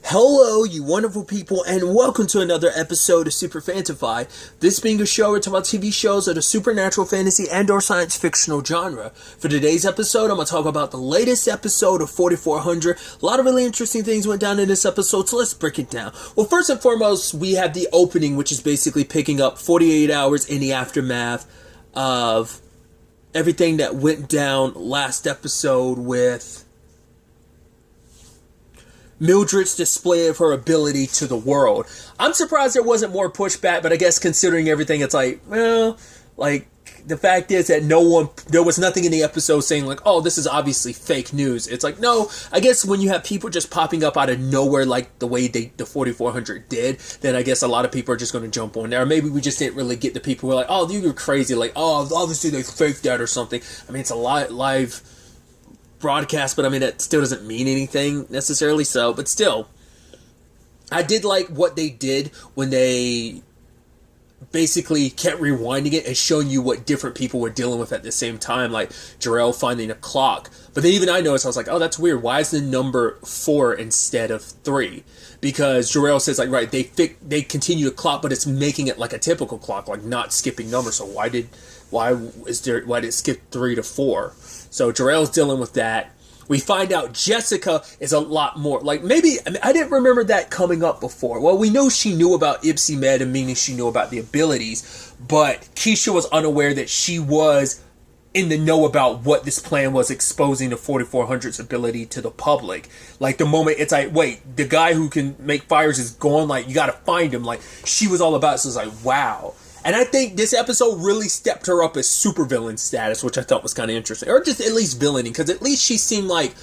Hello, you wonderful people, and welcome to another episode of Super-Fanta-Fi. This being a show where we talk about TV shows of the supernatural, fantasy, and/or science fictional genre. For today's episode, I'm going to talk about the latest episode of 4400. A lot of really interesting things went down in this episode, so let's break it down. Well, first and foremost, we have the opening, which is basically picking up 48 hours in the aftermath of everything that went down last episode with Mildred's display of her ability to the world. I'm surprised there wasn't more pushback, but I guess considering everything, it's like, well, like, the fact is that there was nothing in the episode saying like, oh, this is obviously fake news. It's like, no, I guess when you have people just popping up out of nowhere like the way the 4400 did, then I guess a lot of people are just going to jump on there. Or maybe we just didn't really get the people who were like, oh, you're crazy. Like, oh, obviously they faked that or something. I mean, it's a live broadcast, but I mean, that still doesn't mean anything necessarily. So, but still, I did like what they did when they basically kept rewinding it and showing you what different people were dealing with at the same time, like Jarrell finding a clock. But then even I noticed, I was like, oh, that's weird. Why is the number 4 instead of 3? Because Jarrell says, like, right, they continue the clock, but it's making it like a typical clock, like not skipping numbers. So why did it skip 3 to 4? So Jarrell's dealing with that. We find out Jessica is a lot more, like, maybe, I mean, I didn't remember that coming up before. Well, we know she knew about Ipsy Med, meaning she knew about the abilities, but Keisha was unaware that she was in the know about what this plan was, exposing the 4400's ability to the public. Like, the moment it's like, wait, the guy who can make fires is gone, like, you gotta find him. Like, she was all about it, so it's like, wow. And I think this episode really stepped her up as supervillain status, which I thought was kind of interesting. Or just at least villainy, because at least she seemed like,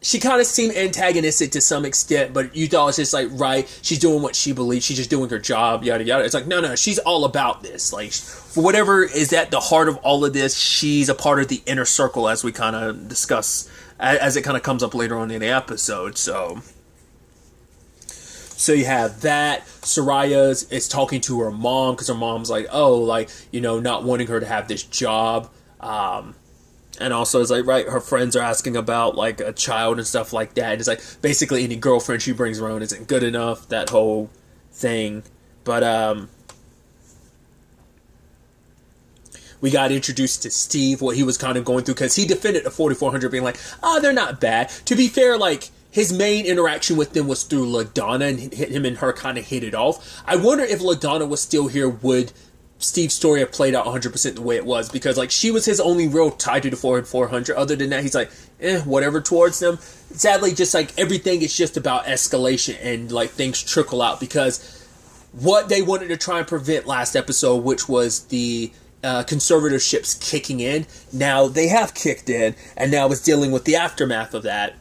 she kind of seemed antagonistic to some extent, but you thought it's just like, right, she's doing what she believes, she's just doing her job, yada yada. It's like, no, she's all about this. Like, for whatever is at the heart of all of this, she's a part of the inner circle, as we kind of discuss, as it kind of comes up later on in the episode, So you have that. Soraya is talking to her mom because her mom's like, oh, like, you know, not wanting her to have this job. And also it's like, right, her friends are asking about like a child and stuff like that. And it's like basically any girlfriend she brings around isn't good enough, that whole thing. But we got introduced to Steve, what he was kind of going through, because he defended the 4400 being like, they're not bad. To be fair, like, his main interaction with them was through LaDonna, and him and her kind of hit it off. I wonder if LaDonna was still here, would Steve's story have played out 100% the way it was? Because, like, she was his only real tie to the 4400. Other than that, he's like, whatever towards them. Sadly, just like everything is just about escalation and, like, things trickle out. Because what they wanted to try and prevent last episode, which was the conservatorships kicking in, now they have kicked in, and now it's dealing with the aftermath of that.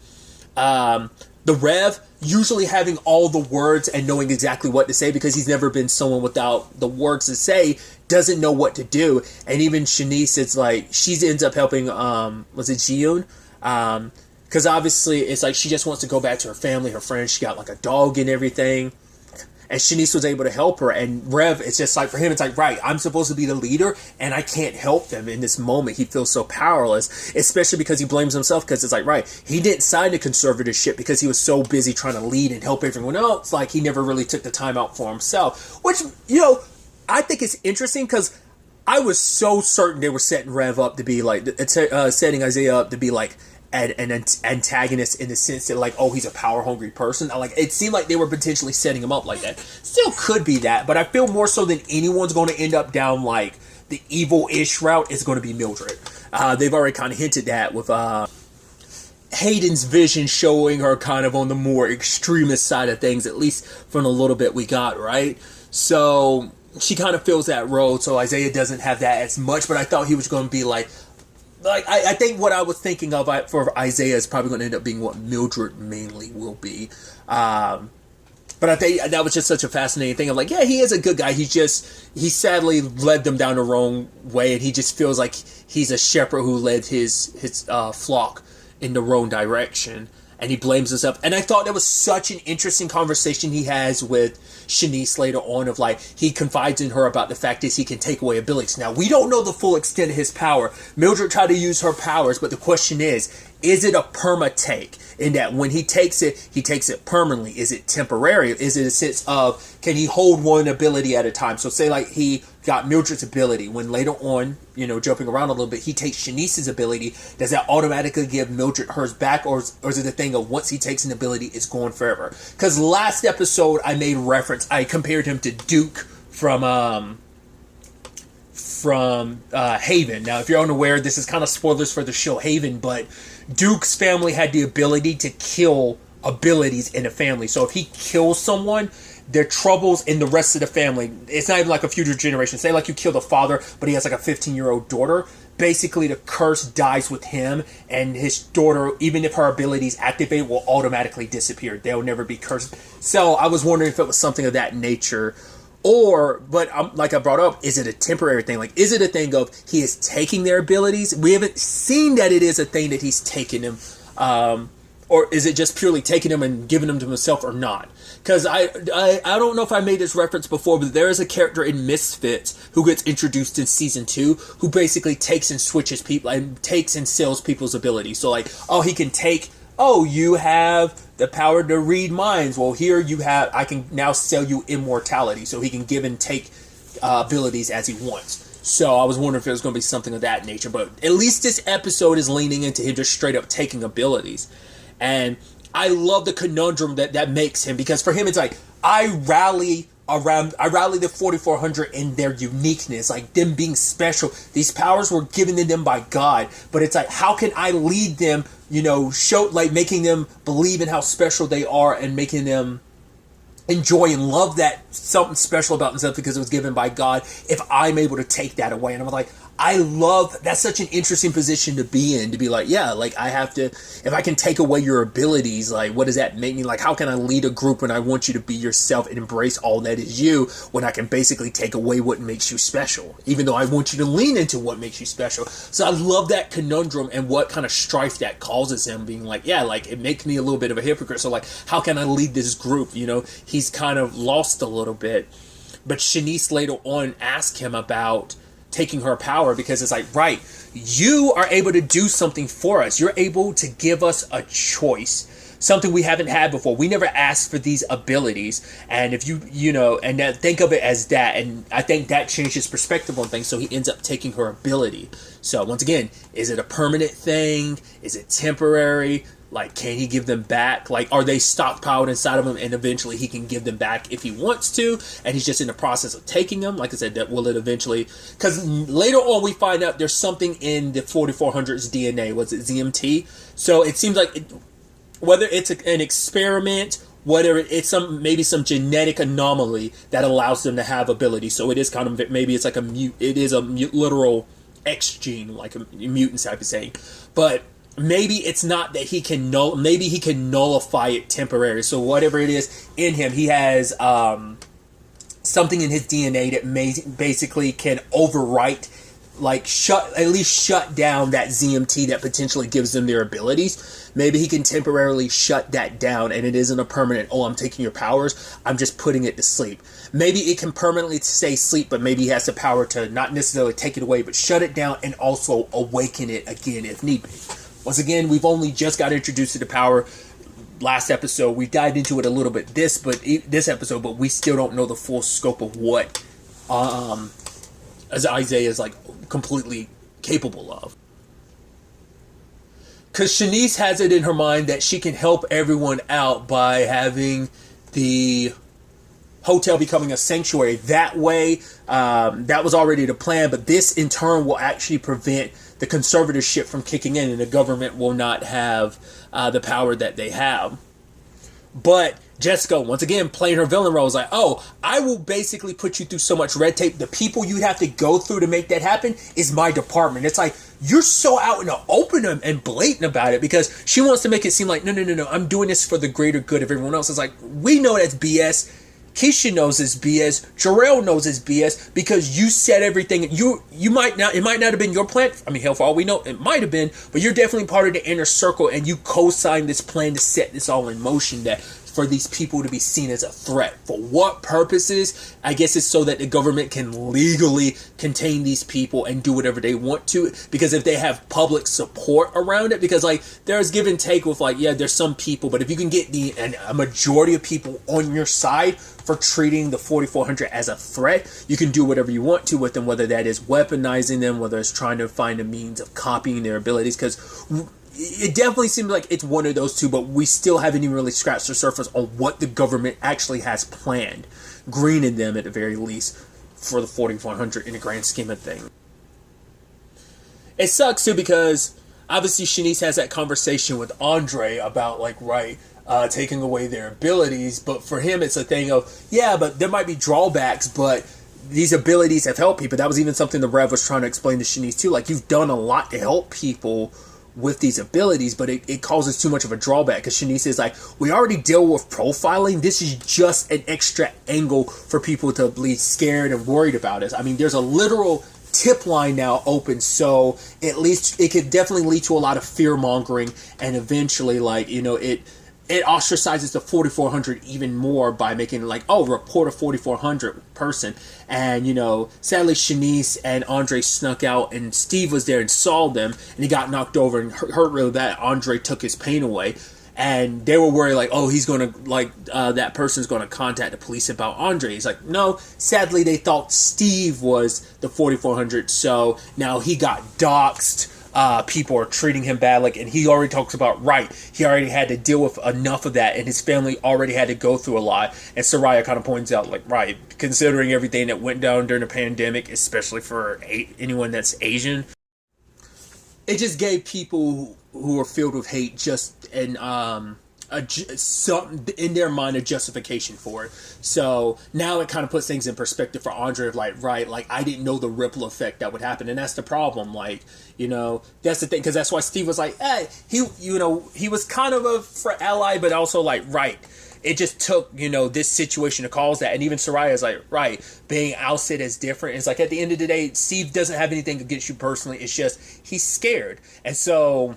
The Rev usually having all the words and knowing exactly what to say, because he's never been someone without the words to say, doesn't know what to do. And even Shanice, it's like, she ends up helping, was it Jiyoon? Because obviously it's like she just wants to go back to her family, her friends. She got like a dog and everything. And Shanice was able to help her. And Rev, it's just like, for him, it's like, right, I'm supposed to be the leader, and I can't help them in this moment. He feels so powerless, especially because he blames himself, because it's like, right, he didn't sign the conservatorship because he was so busy trying to lead and help everyone else. Like, he never really took the time out for himself. Which, you know, I think it's interesting, because I was so certain they were setting Rev up to be like, setting Isaiah up to be like, an antagonist in the sense that, like, oh, he's a power-hungry person. Like, it seemed like they were potentially setting him up like that. Still could be that, but I feel more so than anyone's going to end up down, like, the evil-ish route is going to be Mildred. They've already kind of hinted that with Hayden's vision showing her kind of on the more extremist side of things, at least from a little bit we got, right? So she kind of fills that role, so Isaiah doesn't have that as much, but I thought he was going to be like, I think what I was thinking of for Isaiah is probably going to end up being what Mildred mainly will be. But I think that was just such a fascinating thing. I'm like, yeah, he is a good guy. He sadly led them down the wrong way, and he just feels like he's a shepherd who led his flock in the wrong direction. and he blames himself. And I thought that was such an interesting conversation he has with Shanice later on, of like, he confides in her about the fact is he can take away abilities. Now, we don't know the full extent of his power. Mildred tried to use her powers, but the question is it a perma take? In that when he takes it permanently. Is it temporary? Is it a sense of, can he hold one ability at a time? So say like he got Mildred's ability, when later on, you know, jumping around a little bit, he takes Shanice's ability, does that automatically give Mildred hers back? Or is it a thing of once he takes an ability, it's gone forever? Because last episode I made reference, I compared him to Duke from Haven. Now, if you're unaware, this is kind of spoilers for the show Haven, but Duke's family had the ability to kill abilities in a family. So if he kills someone, their troubles in the rest of the family, it's not even like a future generation. Say like you kill the father, but he has like a 15-year-old daughter. Basically, the curse dies with him, and his daughter, even if her abilities activate, will automatically disappear. They'll never be cursed. So I was wondering if it was something of that nature. But like I brought up, is it a temporary thing? Like, is it a thing of he is taking their abilities? We haven't seen that it is a thing that he's taking them. Or is it just purely taking them and giving them to himself or not? Because I don't know if I made this reference before, but there is a character in Misfits who gets introduced in season 2 who basically takes and switches people and takes and sells people's abilities. So like, oh, he can take, oh, you have the power to read minds. Well, here you have, I can now sell you immortality. So he can give and take abilities as he wants. So I was wondering if it was going to be something of that nature. But at least this episode is leaning into him just straight up taking abilities. And I love the conundrum that makes him. Because for him, it's like, I rally the 4400 in their uniqueness, like them being special. These powers were given to them by God, but it's like, how can I lead them, you know, show, like making them believe in how special they are and making them enjoy and love that something special about themselves because it was given by God, if I'm able to take that away. And I'm like, I love, that's such an interesting position to be in, to be like, yeah, like I have to, if I can take away your abilities, like what does that make me? Like, how can I lead a group when I want you to be yourself and embrace all that is you, when I can basically take away what makes you special, even though I want you to lean into what makes you special. So I love that conundrum and what kind of strife that causes him, being like, yeah, like it makes me a little bit of a hypocrite. So like, how can I lead this group? You know, he's kind of lost a little bit. But Shanice later on asked him about taking her power, because it's like, right, you are able to do something for us. You're able to give us a choice, something we haven't had before. We never asked for these abilities. And if you know, and that, think of it as that. And I think that changed his perspective on things. So he ends up taking her ability. So once again, is it a permanent thing? Is it temporary? Like, can he give them back? Like, are they stockpiled inside of him and eventually he can give them back if he wants to? And he's just in the process of taking them. Like I said, that will it eventually... Because later on we find out there's something in the 4400's DNA. Was it ZMT? So it seems like, whether it's an experiment, whether it's maybe some genetic anomaly that allows them to have ability. So it is kind of, maybe it's like it is a literal X gene, like a mutant type of saying. But maybe it's not that he can maybe he can nullify it temporarily. So whatever it is in him, he has something in his DNA that basically can overwrite, like at least shut down that ZMT that potentially gives them their abilities. Maybe he can temporarily shut that down, and it isn't a permanent, oh, I'm taking your powers, I'm just putting it to sleep. Maybe it can permanently stay asleep, but maybe he has the power to not necessarily take it away, but shut it down and also awaken it again if need be. Once again, we've only just got introduced to the power last episode. We dived into it a little bit this episode, but we still don't know the full scope of what as Isaiah is like completely capable of. Because Shanice has it in her mind that she can help everyone out by having the hotel becoming a sanctuary. That way, that was already the plan, but this in turn will actually prevent the conservatorship from kicking in, and the government will not have the power that they have. But Jessica, once again, playing her villain role, is like, oh, I will basically put you through so much red tape. The people you have to go through to make that happen is my department. It's like, you're so out in the open and blatant about it, because she wants to make it seem like, no, I'm doing this for the greater good of everyone else. It's like, we know that's BS. Keisha knows it's BS. Jarrell knows it's BS because you said everything. You might not. It might not have been your plan. I mean, hell, for all we know, it might have been. But you're definitely part of the inner circle, and you co-signed this plan to set this all in motion. That for these people to be seen as a threat. For what purposes? I guess it's so that the government can legally contain these people and do whatever they want to. Because if they have public support around it, because like there's give and take with like, yeah, there's some people, but if you can get a majority of people on your side for treating the 4400 as a threat, you can do whatever you want to with them, whether that is weaponizing them, whether it's trying to find a means of copying their abilities, because it definitely seems like it's one of those two, but we still haven't even really scratched the surface on what the government actually has planned, greening them at the very least, for the 4400 in the grand scheme of things. It sucks too because obviously Shanice has that conversation with Andre about like, taking away their abilities, but for him it's a thing of, yeah, but there might be drawbacks, but these abilities have helped people. That was even something the Rev was trying to explain to Shanice too, like you've done a lot to help people with these abilities, but it causes too much of a drawback, because Shanice is like, we already deal with profiling, this is just an extra angle for people to be scared and worried about us. I mean, there's a literal tip line now open, so at least it could definitely lead to a lot of fear mongering, and eventually like, you know, it ostracizes the 4400 even more by making it like, oh, report a 4400 person. And, you know, sadly Shanice and Andre snuck out, and Steve was there and saw them, and he got knocked over and hurt really bad. Andre took his pain away, and they were worried like, oh, he's gonna like that person's gonna contact the police about Andre. He's like, no, sadly they thought Steve was the 4400, so now he got doxxed. People are treating him bad, like, and he already talks about, he already had to deal with enough of that, and his family already had to go through a lot. And Soraya kind of points out, like, considering everything that went down during the pandemic, especially for anyone that's Asian, it just gave people who are filled with hate just something in their mind, a justification for it. So now it kind of puts things in perspective for Andre of like, like I didn't know the ripple effect that would happen, and that's the problem. Like, you know, that's the thing, because that's why Steve was like, hey, he was kind of a ally, but also like, it just took, you know, this situation to cause that. And even Soraya is like, being ousted as different. It's like, at the end of the day, Steve doesn't have anything against you personally. It's just he's scared, and so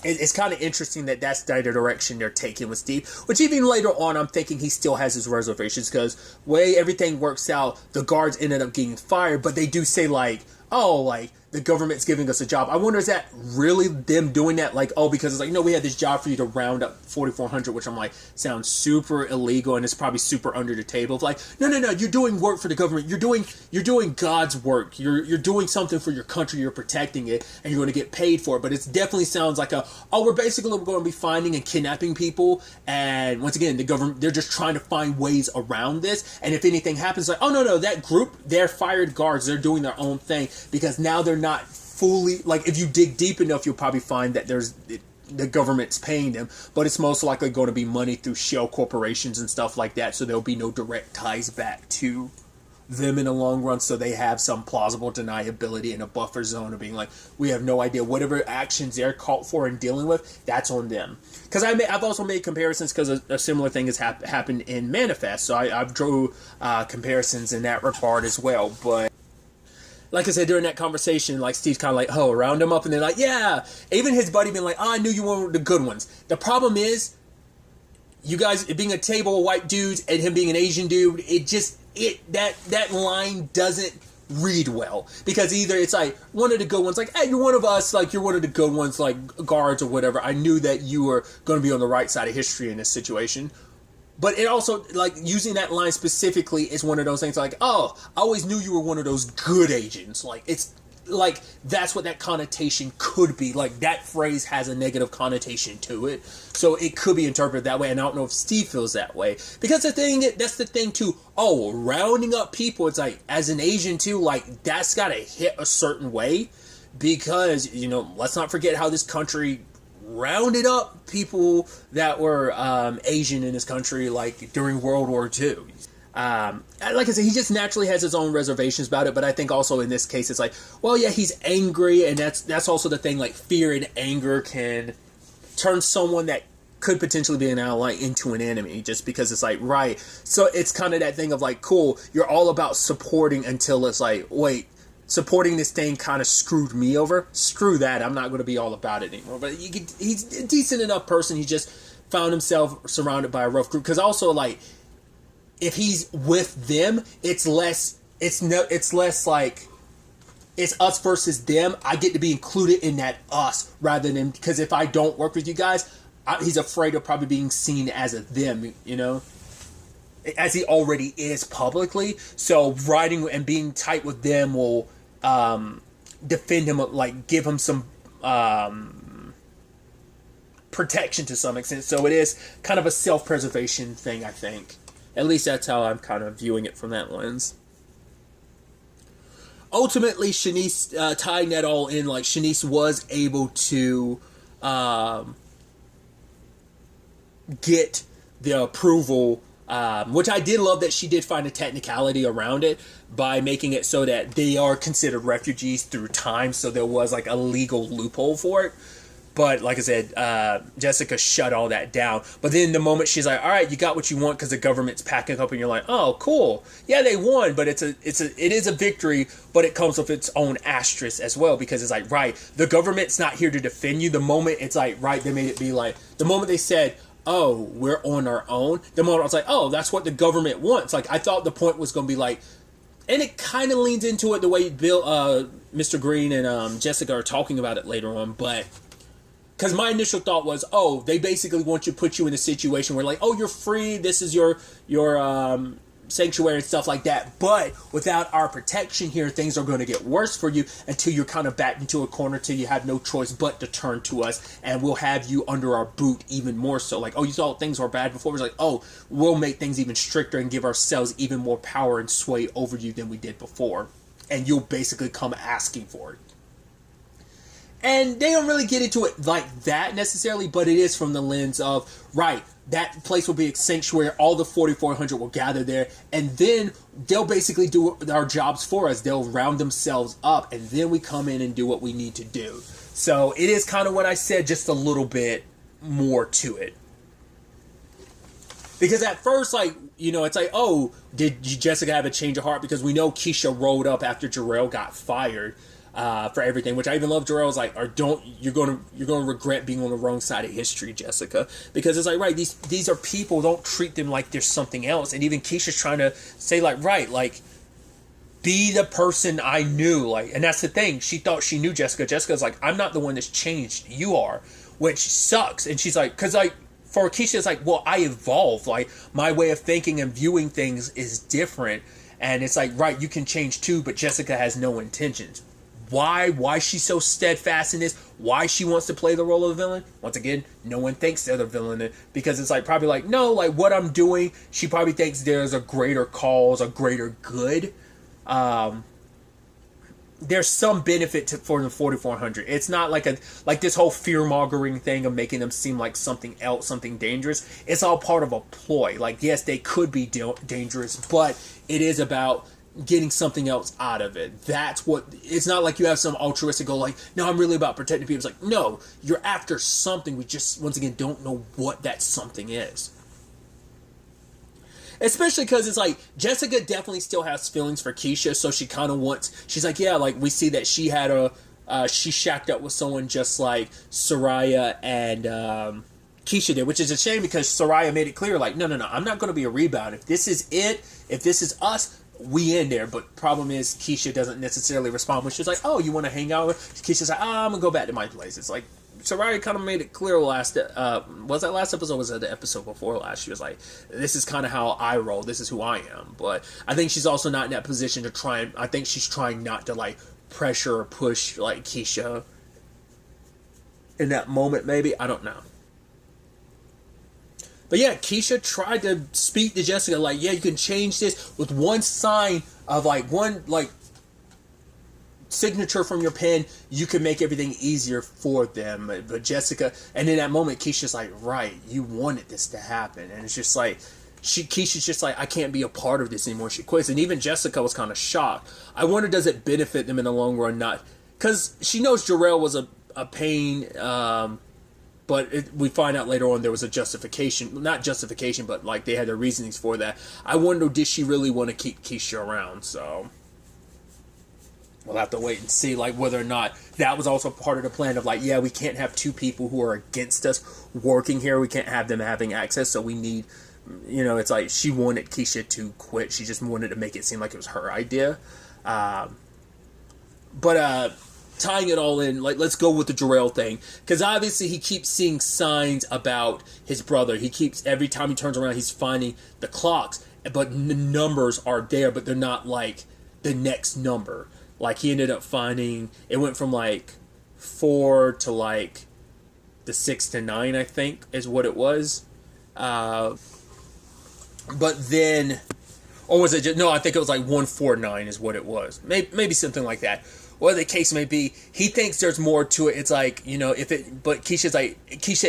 it's kind of interesting that that's the direction they're taking with Steve, which even later on, I'm thinking he still has his reservations, because way everything works out, the guards ended up getting fired, but they do say like, oh, like, the government's giving us a job. I wonder, is that really them doing that? Like, oh, because it's like, no, we had this job for you to round up 4400, which I'm like, sounds super illegal, and it's probably super under the table. It's like, no, you're doing work for the government. You're doing God's work. You're doing something for your country. You're protecting it, and you're going to get paid for it. But it definitely sounds like we're basically going to be finding and kidnapping people. And once again, the government, they're just trying to find ways around this. And if anything happens, like, oh, no, that group, they're fired guards. They're doing their own thing, because now they're not fully, like, if you dig deep enough, you'll probably find that the government's paying them, but it's most likely going to be money through shell corporations and stuff like that, so there'll be no direct ties back to them in the long run, so they have some plausible deniability in a buffer zone of being like, we have no idea. Whatever actions they're caught for and dealing with, that's on them. Because I've also made comparisons, because a similar thing has happened in Manifest, so I've drew comparisons in that regard as well. But like I said, during that conversation, like, Steve's kind of like, oh, round him up, and they're like, yeah. Even his buddy being like, oh, I knew you were the good ones. The problem is, you guys, it being a table of white dudes and him being an Asian dude, that line doesn't read well. Because either it's like, one of the good ones, like, hey, you're one of us, like, you're one of the good ones, like, guards or whatever. I knew that you were going to be on the right side of history in this situation. But it also, like, using that line specifically is one of those things like, oh, I always knew you were one of those good agents. Like, it's, like, that's what that connotation could be. Like, that phrase has a negative connotation to it. So it could be interpreted that way, and I don't know if Steve feels that way. Because that's the thing, too. Oh, rounding up people, it's like, as an Asian, too, like, that's gotta hit a certain way. Because, you know, let's not forget how this country rounded up people that were Asian in this country, like, during World War II. Like I said, he just naturally has his own reservations about it, but I think also in this case, it's like, well, yeah, he's angry, and that's also the thing, like, fear and anger can turn someone that could potentially be an ally into an enemy, just because it's like, right. So it's kind of that thing of like, cool, you're all about supporting until it's like, wait, supporting this thing kind of screwed me over. Screw that. I'm not going to be all about it anymore. But he's a decent enough person. He just found himself surrounded by a rough group. Because also, like, if he's with them, it's less like it's us versus them. I get to be included in that us rather than, because if I don't work with you guys, he's afraid of probably being seen as a them, you know, as he already is publicly. So riding and being tight with them will defend him, like give him some protection to some extent. So it is kind of a self-preservation thing, I think. At least that's how I'm kind of viewing it from that lens. Ultimately, Shanice, tying that all in, like, Shanice was able to get the approval, which I did love that she did find a technicality around it by making it so that they are considered refugees through time, so there was, like, a legal loophole for it. But like I said, Jessica shut all that down. But then the moment she's like, all right, you got what you want because the government's packing up, and you're like, oh, cool. Yeah, they won, but it is a victory, but it comes with its own asterisk as well, because it's like, right, the government's not here to defend you. The moment it's like, right, they made it be like, the moment they said, oh, we're on our own, the moment I was like, oh, that's what the government wants. Like, I thought the point was going to be like, and it kind of leans into it the way Mr. Green and Jessica are talking about it later on, but because my initial thought was, oh, they basically want to put you in a situation where, like, oh, you're free, this is your sanctuary and stuff like that. But without our protection here, things are going to get worse for you until you're kind of backed into a corner, till you have no choice but to turn to us, and we'll have you under our boot even more so. Like, oh, you thought things were bad before? It's like, oh, we'll make things even stricter and give ourselves even more power and sway over you than we did before. And you'll basically come asking for it. And they don't really get into it like that necessarily, but it is from the lens of, right, that place will be a sanctuary, all the 4,400 will gather there, and then they'll basically do our jobs for us. They'll round themselves up, and then we come in and do what we need to do. So it is kind of what I said, just a little bit more to it. Because at first, like, you know, it's like, oh, did Jessica have a change of heart? Because we know Keisha rolled up after Jarrell got fired. For everything, which I even love. Jarrell's like, or you're gonna regret being on the wrong side of history, Jessica, because it's like, right, these are people, don't treat them like there's something else. And even Keisha's trying to say, like, right, like, be the person I knew, like, and that's the thing, she thought she knew Jessica. Jessica's like, I'm not the one that's changed, you are, which sucks. And she's like, because like for Keisha, it's like, well, I evolved, like my way of thinking and viewing things is different. And it's like, right, you can change too, but Jessica has no intentions. Why she's so steadfast in this, why she wants to play the role of the villain. Once again, no one thinks they're the villain, because it's like, probably like, no, like what I'm doing, she probably thinks there's a greater cause, a greater good. There's some benefit for the 4,400. It's not like this whole fear-mongering thing of making them seem like something else, something dangerous. It's all part of a ploy. Like, yes, they could be dangerous, but it is about getting something else out of it. That's what, it's not like you have some altruistic goal like, no, I'm really about protecting people. It's like, no, you're after something. We just, once again, don't know what that something is. Especially because it's like, Jessica definitely still has feelings for Keisha, so she kind of wants, she's like, yeah, like we see that she had she shacked up with someone just like Soraya and Keisha did, which is a shame because Soraya made it clear, like, no, I'm not going to be a rebound. If this is it, if this is us, we in there. But problem is, Keisha doesn't necessarily respond when she's like, oh, you want to hang out with? Keisha's like, oh, I'm going to go back to my place. It's like, Soraya kind of made it clear was that last episode or was that the episode before last? She was like, this is kind of how I roll. This is who I am. But I think she's also not in that position to try and, I think she's trying not to like pressure or push like Keisha in that moment, maybe. I don't know. But yeah, Keisha tried to speak to Jessica like, yeah, you can change this with one sign of like one like signature from your pen. You can make everything easier for them. But Jessica, and in that moment, Keisha's like, right, you wanted this to happen. And it's just like, Keisha's just like, I can't be a part of this anymore. She quits. And even Jessica was kind of shocked. I wonder, does it benefit them in the long run? Not because she knows Jarrell was a pain, but we find out later on there was a justification, not justification, but like they had their reasonings for that. I wonder, did she really want to keep Keisha around? So we'll have to wait and see, like, whether or not that was also part of the plan of, like, yeah, we can't have two people who are against us working here. We can't have them having access, so we need, it's like she wanted Keisha to quit. She just wanted to make it seem like it was her idea. But tying it all in, like, let's go with the Jarrell thing. Because obviously he keeps seeing signs about his brother. Every time he turns around, he's finding the clocks. But the numbers are there, but they're not, like, the next number. Like, he ended up finding, it went from, like, 4 to, like, the 6 to 9, I think, is what it was. But then, or was it just, no, I think it was, like, 149 is what it was. Maybe something like that. Whatever the case may be, he thinks there's more to it. It's like, but Keisha's like,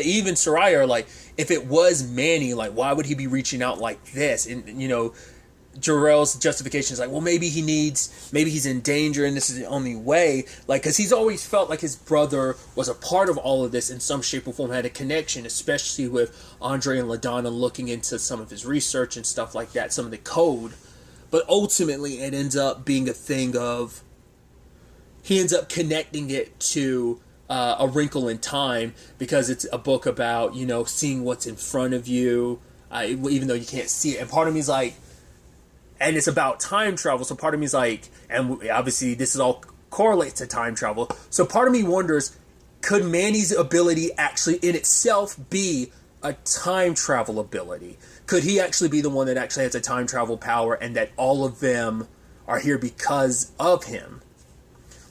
even Soraya are like, if it was Manny, like, why would he be reaching out like this? And, Jarrell's justification is like, well, maybe he's in danger and this is the only way. Like, because he's always felt like his brother was a part of all of this in some shape or form, had a connection, especially with Andre and LaDonna looking into some of his research and stuff like that, some of the code. But ultimately, it ends up being a thing of, he ends up connecting it to A Wrinkle in Time, because it's a book about, seeing what's in front of you, even though you can't see it. And part of me is like, and it's about time travel, so part of me is like, and obviously this is all correlates to time travel, so part of me wonders, could Manny's ability actually in itself be a time travel ability? Could he actually be the one that actually has a time travel power, and that all of them are here because of him?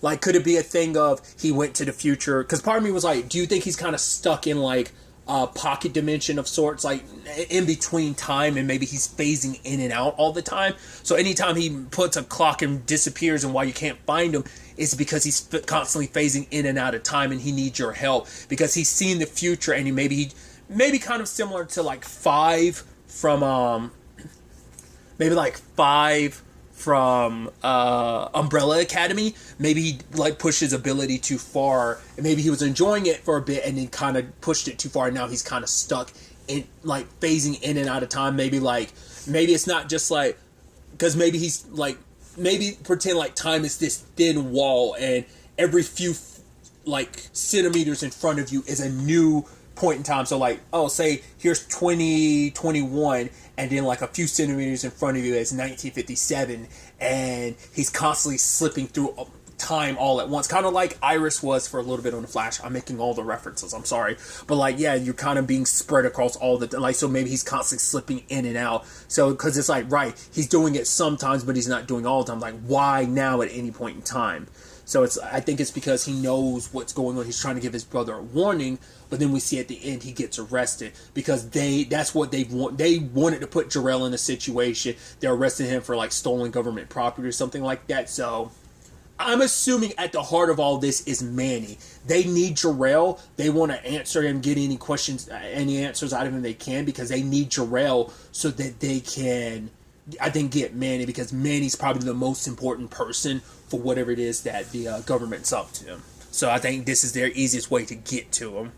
Like, could it be a thing of he went to the future? Because part of me was like, do you think he's kind of stuck in, like, a pocket dimension of sorts, like, in between time, and maybe he's phasing in and out all the time? So anytime he puts a clock and disappears, and why you can't find him, is because he's constantly phasing in and out of time, and he needs your help because he's seen the future, and maybe kind of similar to, like, Five from Umbrella Academy. Maybe he, like, pushed his ability too far, and maybe he was enjoying it for a bit and then kind of pushed it too far, and now he's kind of stuck in, like, phasing in and out of time. Maybe it's not just like, because maybe he's like, maybe pretend like time is this thin wall, and every few, like, centimeters in front of you is a new point in time. So, like, say here's 2021, and then, like, a few centimeters in front of you is 1957, and he's constantly slipping through time all at once, kind of like Iris was for a little bit on the Flash. I'm making all the references, I'm sorry, but, like, yeah, you're kind of being spread across all the, like, so maybe he's constantly slipping in and out. So, because it's like, right, he's doing it sometimes, but he's not doing all the time. Like, why now at any point in time? So I think it's because he knows what's going on. He's trying to give his brother a warning, but then we see at the end he gets arrested because that's what they want. They wanted to put Jarrell in a situation. They're arresting him for, like, stolen government property or something like that. So I'm assuming at the heart of all this is Manny. They need Jarrell. They want to answer him, get any questions, any answers out of him they can, because they need Jarrell so that they can, I think, get Manny, because Manny's probably the most important person for whatever it is that the government's up to. So I think this is their easiest way to get to him.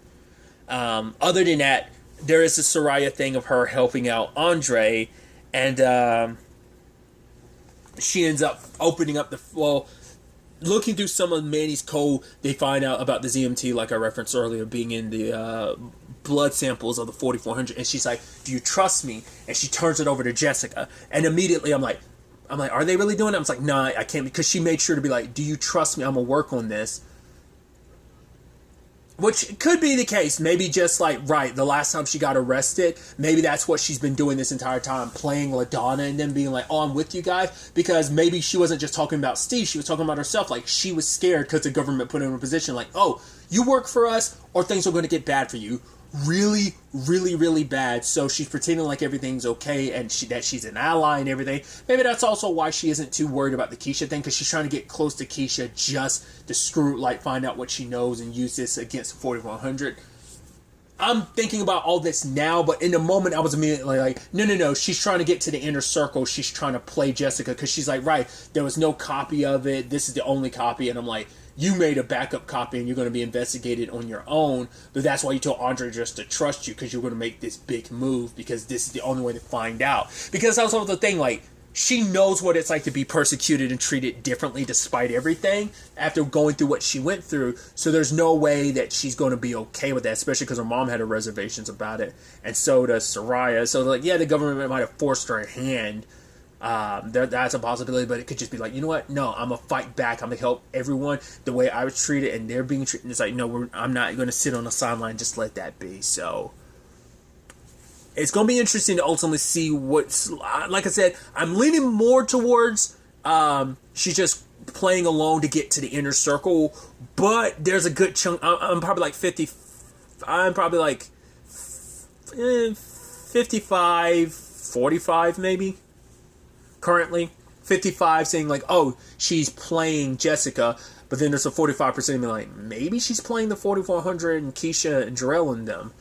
Other than that, there is the Soraya thing of her helping out Andre, and she ends up opening up looking through some of Manny's code, they find out about the ZMT, like I referenced earlier, being in the blood samples of the 4400, and she's like, do you trust me? And she turns it over to Jessica, and immediately I'm like, are they really doing it? I was like, nah, I can't, because she made sure to be like, do you trust me? I'm gonna work on this. Which could be the case. Maybe just like, right, the last time she got arrested, maybe that's what she's been doing this entire time, playing LaDonna and then being like, I'm with you guys. Because maybe she wasn't just talking about Steve, she was talking about herself. Like, she was scared because the government put her in a position like, you work for us or things are going to get bad for you. Really, really, really bad. So she's pretending like everything's okay and that she's an ally and everything. Maybe that's also why she isn't too worried about the Keisha thing, because she's trying to get close to Keisha just to find out what she knows and use this against 4100. I'm thinking about all this now, but in the moment I was immediately like, no, she's trying to get to the inner circle. She's trying to play Jessica, because she's like, right, there was no copy of it. This is the only copy. And I'm like, you made a backup copy and you're going to be investigated on your own. But that's why you told Andre just to trust you, because you're going to make this big move, because this is the only way to find out. Because that was also the thing, like, she knows what it's like to be persecuted and treated differently despite everything after going through what she went through. So there's no way that she's going to be okay with that, especially because her mom had her reservations about it. And so does Soraya. So, like, yeah, the government might have forced her hand. That's a possibility, but it could just be like, you know what? No, I'm going to fight back. I'm going to help everyone the way I was treated, and they're being treated. It's like, no, I'm not going to sit on the sideline. Just let that be. So it's going to be interesting to ultimately see what's, like I said, I'm leaning more towards she's just playing alone to get to the inner circle, but there's a good chunk. I'm probably like 50. I'm probably like 55, 45 maybe. Currently 55 saying like, oh, she's playing Jessica, but then there's a 45% being like, maybe she's playing the 4400 and Keisha and Jarrell and them.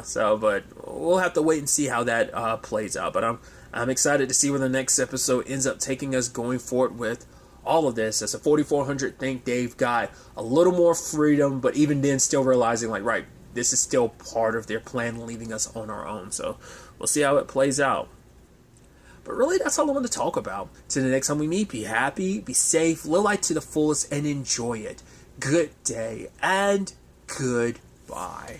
So, but we'll have to wait and see how that plays out. But I'm excited to see where the next episode ends up taking us going forward with all of this. As a 4400 think they've got a little more freedom, but even then still realizing like, right, this is still part of their plan, leaving us on our own. So we'll see how it plays out. But really, that's all I want to talk about. Till the next time we meet, be happy, be safe, live life to the fullest, and enjoy it. Good day, and goodbye.